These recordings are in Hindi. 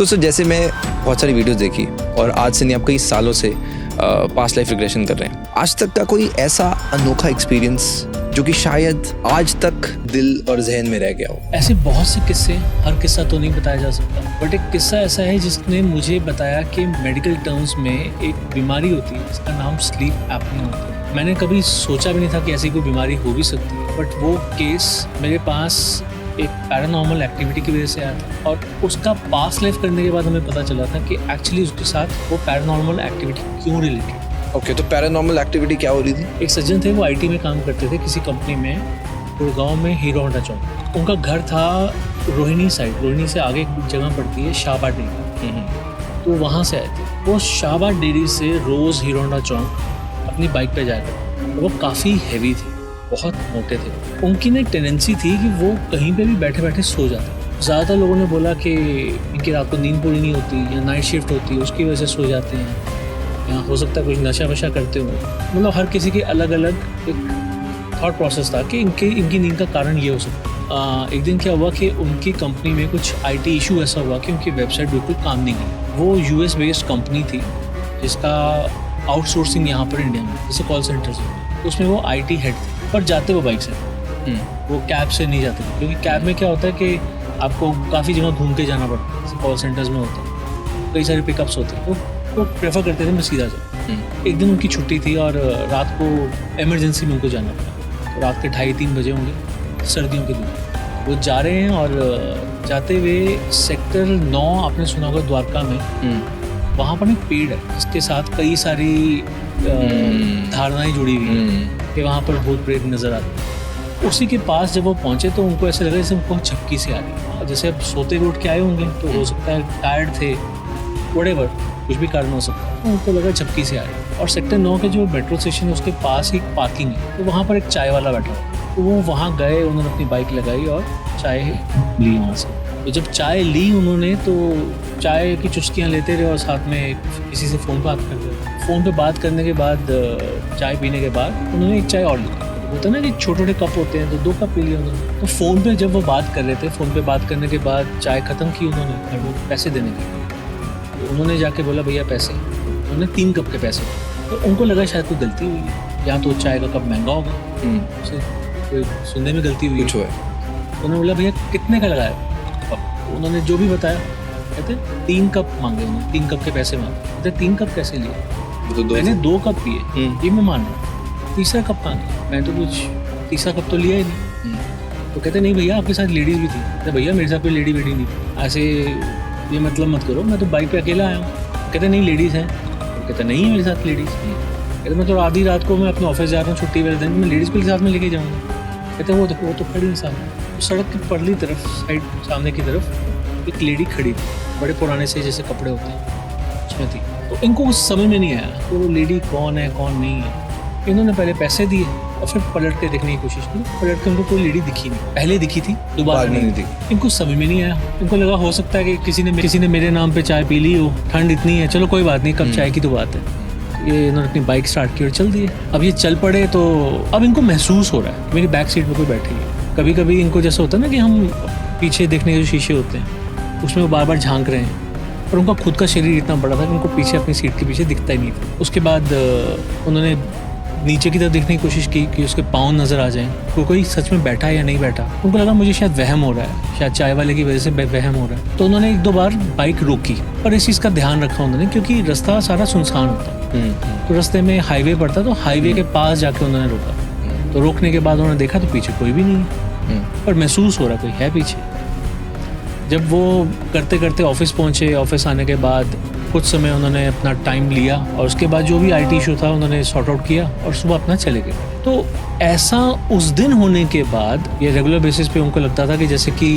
तो सर जैसे मैं बहुत सारी वीडियोस देखी और आज से नहीं आप कई सालों से पास्ट लाइफ रिग्रेशन कर रहे हैं, आज तक का कोई ऐसा अनोखा एक्सपीरियंस जो कि शायद आज तक दिल और जहन में रह गया हो? ऐसे बहुत से किस्से, हर किस्सा तो नहीं बताया जा सकता, बट एक किस्सा ऐसा है जिसने मुझे बताया कि मेडिकल टर्म्स में एक बीमारी होती है जिसका नाम स्लीप एपनिया होता है। मैंने कभी सोचा भी नहीं था कि ऐसी कोई बीमारी हो भी सकती है, बट वो केस मेरे पास एक पैरानॉर्मल एक्टिविटी की वजह से आया था और उसका पास लाइफ करने के बाद हमें पता चला था कि एक्चुअली उसके साथ वो पैरानॉर्मल एक्टिविटी क्यों रिलेटेड। ओके, तो पैरानॉर्मल एक्टिविटी क्या हो रही थी? एक सज्जन थे, वो आईटी में काम करते थे किसी कंपनी में, गुड़गांव में हीरो होंडा चौक। उनका घर था रोहिणी साइड, रोहिणी से आगे एक जगह पड़ती है शाहबाद डेयरी, तो वहाँ से आए थे। वो शाहबाद डेयरी से रोज़ हीरो होंडा चौक अपनी बाइक पे जाया करते। वो काफ़ी हैवी थे, बहुत मोटे थे। उनकी ना एक टेंडेंसी थी कि वो कहीं पे भी बैठे बैठे सो जाते। ज़्यादातर लोगों ने बोला कि इनकी रात को नींद पूरी नहीं होती या नाइट शिफ्ट होती है उसकी वजह से सो जाते हैं, या हो सकता है कुछ नशा वशा करते हो। मतलब हर किसी के अलग अलग एक थॉट प्रोसेस था कि इनकी नींद का कारण ये हो सकता। एक दिन क्या हुआ कि उनकी कंपनी में कुछ आईटी इशू ऐसा हुआ कि उनकी वेबसाइट बिल्कुल काम नहीं की। वो यूएस बेस्ड कंपनी थी जिसका आउटसोर्सिंग यहाँ पर इंडिया में जैसे कॉल सेंटर से, उसमें वो आईटी हेड थे, पर जाते वो बाइक से, वो कैब से नहीं जाते थे, क्योंकि कैब में क्या होता है कि आपको काफ़ी जगह घूम के जाना पड़ता है। जैसे कॉल सेंटर्स में होता है, कई सारे पिकअप्स होते हैं, तो वो प्रेफर करते थे मैं सीधा जाऊँ। एक दिन उनकी छुट्टी थी और रात को इमरजेंसी में उनको जाना पड़ा। तो रात के 2:30-3 बजे होंगे, सर्दियों के दिन वो जा रहे हैं और जाते हुए सेक्टर 9 आपने सुना होगा द्वारका में, वहाँ पर एक पेड़ है जिसके साथ कई सारी धारणाएं जुड़ी हुई हैं कि वहाँ पर भूत प्रेत नजर आते हैं। उसी के पास जब वो पहुँचे तो उनको ऐसा लगा जैसे उनको झपकी से आ रही। जैसे अब सोते हुए उठ के आए होंगे तो हो सकता है टायर्ड थे, व्हाटएवर, कुछ भी कारण हो सकता है, तो उनको लगा झपकी से आ रही। और सेक्टर 9 के जो मेट्रो स्टेशन है उसके पास ही एक पार्किंग है, तो वहाँ पर एक चाय वाला बैठा हुआ, तो वो वहाँ गए, उन्होंने अपनी बाइक लगाई और चाय ली वहाँ से। तो जब चाय ली उन्होंने तो चाय की चुस्कियाँ लेते रहे और साथ में किसी से फ़ोन बात करते रहे। फ़ोन पे बात करने के बाद, चाय पीने के बाद उन्होंने एक चाय और ली। होता है ना कि छोटे छोटे कप होते हैं, तो 2 कप पी लिया उन्होंने। तो फ़ोन पे जब वो बात कर रहे थे, फ़ोन पे बात करने के बाद चाय ख़त्म की उन्होंने और वो पैसे देने के, तो उन्होंने जाके बोला भैया पैसे। उन्होंने 3 कप के पैसे। तो उनको लगा शायद कोई गलती हुई है, या तो चाय का कप महंगा होगा, उसे कोई सुनने में गलती हुई है। उन्होंने बोला भैया कितने का लगाया कप? उन्होंने जो भी बताया, कहते 3 कप मांगे उन्होंने, 3 कप के पैसे मांगे। कहते 3 कप कैसे लिए? तो मैंने 2 कप पिए, ये मैं मान रहा हूँ, तीसरा कप कहाँ गया? मैं तो कुछ तीसरा कप तो लिया ही नहीं। तो कहते नहीं भैया आपके साथ लेडीज़ भी थी। कहते भैया मेरे साथ कोई लेडी वेडी नहीं, ऐसे ये मतलब मत करो, मैं तो बाइक पे अकेला आया हूँ। कहते नहीं लेडीज़ हैं। तो कहते नहीं है मेरे साथ लेडीज़। कहते मैं तो आधी रात को मैं अपने ऑफिस जा रहा हूँ छुट्टी वाले दिन, मैं लेडीज़ को साथ में लेके जाऊँगा। कहते वो देखो वो तो खड़ी इंसान, तो सड़क की परली तरफ साइड सामने की तरफ एक लेडी खड़ी थी, बड़े पुराने से जैसे कपड़े होते हैं उसमें थी। तो इनको कुछ समझ में नहीं आया कि वो लेडी कौन है कौन नहीं है। इन्होंने पहले पैसे दिए और फिर पलट के देखने की कोशिश की। पलट के उनको कोई लेडी दिखी नहीं, पहले दिखी थी, दोबारा नहीं दिखी। इनको समझ में नहीं आया, इनको लगा हो सकता है कि किसी ने मेरे नाम पे चाय पी ली हो, ठंड इतनी है, चलो कोई बात नहीं, कब चाय की तो बात है। ये इन्होंने अपनी बाइक स्टार्ट की और चल दिए। अब ये चल पड़े तो अब इनको महसूस हो रहा है मेरी बैक सीट में कोई बैठी है। कभी कभी इनको जैसा होता है ना कि हम पीछे देखने के जो शीशे होते हैं उसमें वो बार बार झांक रहे हैं, और उनका खुद का शरीर इतना बड़ा था कि उनको पीछे अपनी सीट के पीछे दिखता ही नहीं था। उसके बाद उन्होंने नीचे की तरफ देखने की कोशिश की कि उसके पाँव नज़र आ जाएं, कोई सच में बैठा है या नहीं बैठा। उनको लगा मुझे शायद वहम हो रहा है, शायद चाय वाले की वजह से वहम हो रहा है। तो उन्होंने 1-2 बार बाइक रोकी, पर इस चीज़ का ध्यान रखा उन्होंने क्योंकि रास्ता सारा सुनसान होता। तो रास्ते में हाईवे पड़ता, तो हाईवे के पास जाके उन्होंने रोका। तो रोकने के बाद उन्होंने देखा तो पीछे कोई भी नहीं है, पर महसूस हो रहा कोई है पीछे। जब वो करते करते ऑफिस पहुँचे, ऑफिस आने के बाद कुछ समय उन्होंने अपना टाइम लिया और उसके बाद जो भी आईटी इशू था उन्होंने सॉर्ट आउट किया और सुबह अपना चले गए। तो ऐसा उस दिन होने के बाद ये रेगुलर बेसिस पे उनको लगता था कि जैसे कि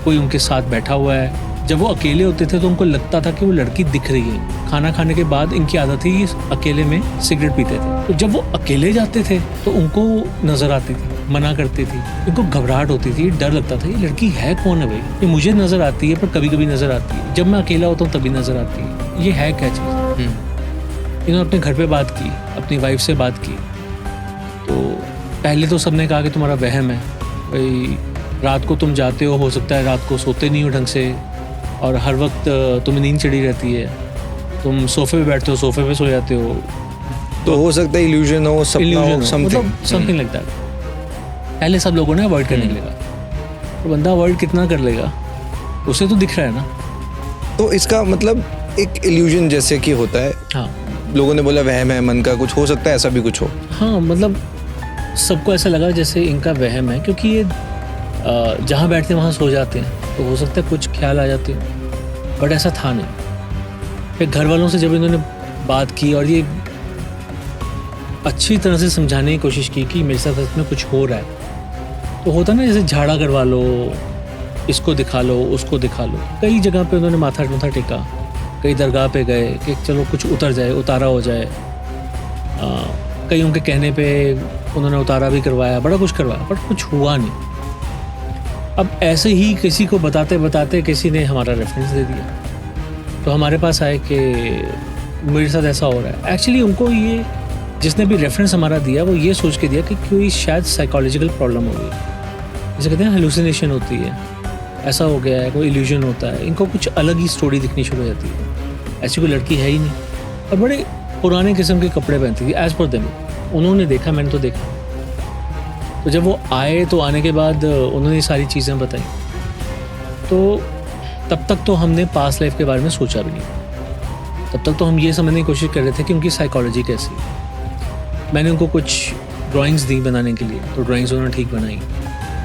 कोई उनके साथ बैठा हुआ है। जब वो अकेले होते थे तो उनको लगता था कि वो लड़की दिख रही है। खाना खाने के बाद इनकी आदत थी कि अकेले में सिगरेट पीते थे, तो जब वो अकेले जाते थे तो उनको नजर आती थी, मना करती थी, इनको घबराहट होती थी, डर लगता था ये लड़की है कौन है भाई, ये मुझे नजर आती है पर कभी कभी नजर आती है, जब मैं अकेला होता हूँ तभी नजर आती है, ये है क्या चीज़। इन्होंने अपने घर पे बात की, अपनी वाइफ से बात की, तो पहले तो सबने कहा कि तुम्हारा वहम है भाई, रात को तुम जाते हो सकता है रात को सोते नहीं हो ढंग से, और हर वक्त तुम्हें नींद चढ़ी रहती है, तुम सोफे पे बैठते हो, सोफे पे सो जाते हो, तो हो सकता है इल्यूजन हो, सपना हो, मतलब समथिंग लाइक दैट। पहले सब लोगों ने अवॉइड करने के लिए कहा, तो बंदा अवॉइड कितना कर लेगा, उसे तो दिख रहा है ना। तो इसका मतलब एक इल्यूजन जैसे कि होता है, हाँ लोगों ने बोला वहम है मन का, कुछ हो सकता है ऐसा भी कुछ हो। हाँ, मतलब सबको ऐसा लगा जैसे इनका वहम है, क्योंकि ये जहाँ बैठते हैं वहाँ सो जाते हैं, तो हो सकता है कुछ ख्याल आ जाते हैं, बट ऐसा था नहीं। फिर घर वालों से जब इन्होंने बात की और ये अच्छी तरह से समझाने की कोशिश की कि मेरे साथ इसमें कुछ हो रहा है, तो होता ना जैसे झाड़ा करवा लो, इसको दिखा लो, उसको दिखा लो। कई जगह पे उन्होंने माथा टेका, कई दरगाह पे गए कि चलो कुछ उतर जाए, उतारा हो जाए। कईयों के कहने पे उन्होंने उतारा भी करवाया, बड़ा कुछ करवाया, बट कुछ हुआ नहीं। अब ऐसे ही किसी को बताते बताते किसी ने हमारा रेफरेंस दे दिया, तो हमारे पास आए कि मेरे साथ ऐसा हो रहा है। एक्चुअली उनको ये जिसने भी रेफरेंस हमारा दिया वो ये सोच के दिया कि कोई शायद साइकोलॉजिकल प्रॉब्लम हो गई, जैसे कहते हैं हेलुसिनेशन होती है, ऐसा हो गया है, कोई इल्यूजन होता है। इनको कुछ अलग ही स्टोरी दिखनी शुरू हो जाती है, ऐसी कोई लड़की है ही नहीं, और बड़े पुराने किस्म के कपड़े पहनती थी एज पर देम। उन्होंने देखा, मैंने तो देखा। तो जब वो आए तो आने के बाद उन्होंने सारी चीज़ें बताई, तो तब तक तो हमने पास्ट लाइफ के बारे में सोचा भी नहीं। तब तक तो हम ये समझने की कोशिश कर रहे थे कि उनकी साइकोलॉजी कैसी है। मैंने उनको कुछ ड्राइंग्स दी बनाने के लिए, तो ड्राइंग्स उन्होंने ठीक बनाई।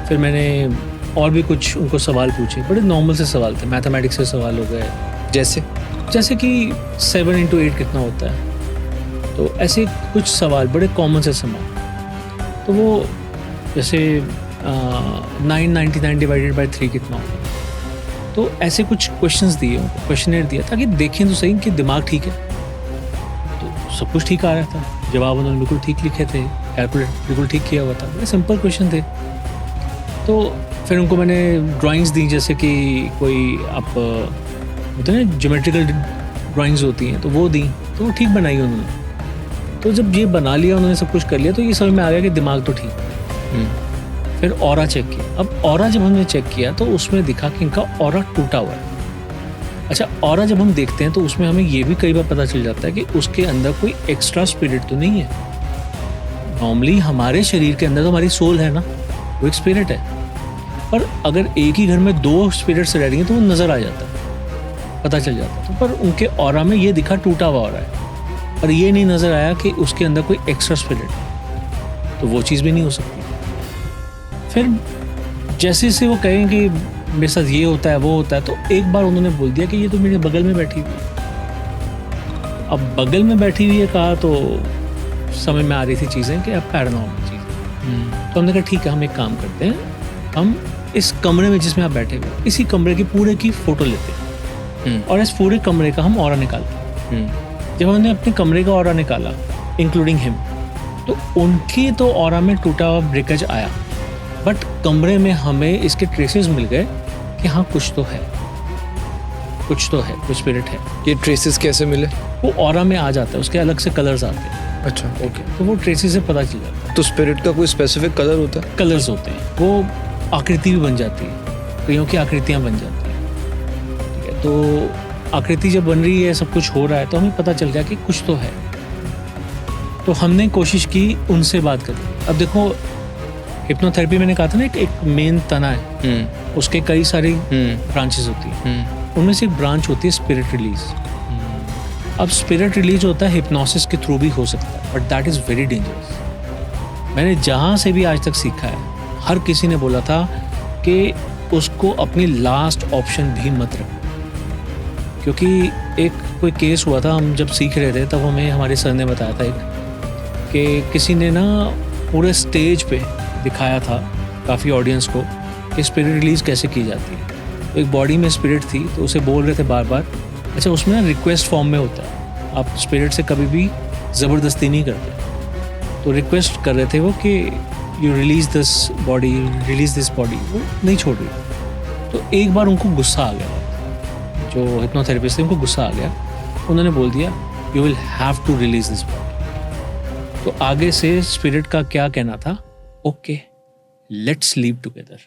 फिर मैंने और भी कुछ उनको सवाल पूछे, बड़े नॉर्मल से सवाल थे, मैथमेटिक्स से सवाल हो गए, जैसे कि 7 into 8 कितना होता है, तो ऐसे कुछ सवाल बड़े कॉमन से सवाल। तो वो जैसे 999 डिवाइडेड बाई 3 कितना होता है, तो ऐसे कुछ क्वेश्चंस दिए उनको, क्वेश्चनर दिया ताकि देखें तो सही कि दिमाग ठीक है। तो सब कुछ ठीक आ रहा था, जवाब उन्होंने बिल्कुल ठीक लिखे थे, कैलकुलेट बिल्कुल ठीक किया हुआ था, बड़े सिंपल क्वेश्चन थे। तो फिर उनको मैंने ड्राइंग्स दी, जैसे कि कोई आप होते हैं ना ज्योमेट्रिकल ड्राइंग्स होती हैं, तो वो दी, तो वो ठीक बनाई उन्होंने। तो जब ये बना लिया, उन्होंने सब कुछ कर लिया, तो ये समझ में आ गया कि दिमाग तो ठीक। फिर ऑरा चेक किया। अब ऑरा जब हमने चेक किया तो उसमें दिखा कि इनका ऑरा टूटा हुआ है। अच्छा, ऑरा जब हम देखते हैं तो उसमें हमें ये भी कई बार पता चल जाता है कि उसके अंदर कोई एक्स्ट्रा स्पिरिट तो नहीं है। नॉर्मली हमारे शरीर के अंदर तो हमारी सोल है ना, वो एक स्पिरिट है, पर अगर एक ही घर में 2 स्पिरिट्स रह रही हैं तो वो नज़र आ जाता है, पता चल जाता है। तो पर उनके ऑरा में ये दिखा टूटा हुआ ऑरा है, और ये नहीं नज़र आया कि उसके अंदर कोई एक्स्ट्रा स्पिरिट है, तो वो चीज़ भी नहीं हो सकती। फिर जैसे से वो कहें कि मेरे साथ ये होता है, वो होता है, तो एक बार उन्होंने बोल दिया कि ये तो मेरे बगल में बैठी हुई। अब बगल में बैठी हुई है कहा तो समझ में आ रही थी चीज़ें कि अब पैरानॉर्मल चीज़। तो हमने कहा ठीक है, हम एक काम करते हैं, हम इस कमरे में जिसमें आप बैठे हुए, इसी कमरे की पूरे की फ़ोटो लेते हैं और इस पूरे कमरे का हम ऑरा निकालते हैं। जब हमने अपने कमरे का ऑरा निकाला इंक्लूडिंग हिम, तो उनके तो ऑरा में टूटा हुआ ब्रेकेज आया, बट कमरे में हमें इसके ट्रेसेस मिल गए कि हाँ कुछ तो है, कुछ स्पिरिट है। ये ट्रेसेस कैसे मिले? वो ऑरा में आ जाता है, उसके अलग से कलर्स आते हैं। अच्छा, ओके। तो वो ट्रेसेस से पता चल जाता है। तो स्पिरिट का कोई स्पेसिफिक कलर होता है? कलर्स होते हैं, वो आकृति भी बन जाती है, कईयों की आकृतियाँ बन जाती हैं, ठीक है। तो आकृति जब बन रही है, सब कुछ हो रहा है, तो हमें पता चल गया कि कुछ तो है। तो हमने कोशिश की उनसे बात करने। अब देखो, हिप्नोथेरेपी मैंने कहा था ना, एक मेन तना है, उसके कई सारी ब्रांचेस होती हैं, उनमें से एक ब्रांच होती है स्पिरिट रिलीज। अब स्पिरिट रिलीज होता है हिप्नोसिस के थ्रू भी हो सकता है, but that is very dangerous. मैंने जहाँ से भी आज तक सीखा है, हर किसी ने बोला था कि उसको अपनी लास्ट ऑप्शन भी मत रखो, क्योंकि एक कोई केस हुआ था, हम जब सीख रहे थे तब हमें हमारे सर ने बताया था कि किसी ने ना पूरे स्टेज पे दिखाया था काफ़ी ऑडियंस को कि स्पिरिट रिलीज़ कैसे की जाती है। तो एक बॉडी में स्पिरिट थी, तो उसे बोल रहे थे बार बार। अच्छा, उसमें ना रिक्वेस्ट फॉर्म में होता है, आप स्पिरिट से कभी भी ज़बरदस्ती नहीं करते, तो रिक्वेस्ट कर रहे थे वो कि you release this body, release this body, वो नहीं छोड़ रही। तो एक बार उनको गुस्सा आ गया, जो हिप्नोथेरेपिस्ट थे उनको गुस्सा आ गया, उन्होंने बोल दिया you will have to release this body. तो आगे से स्पिरिट का क्या कहना था, ओके लेट्स लीव टुगेदर।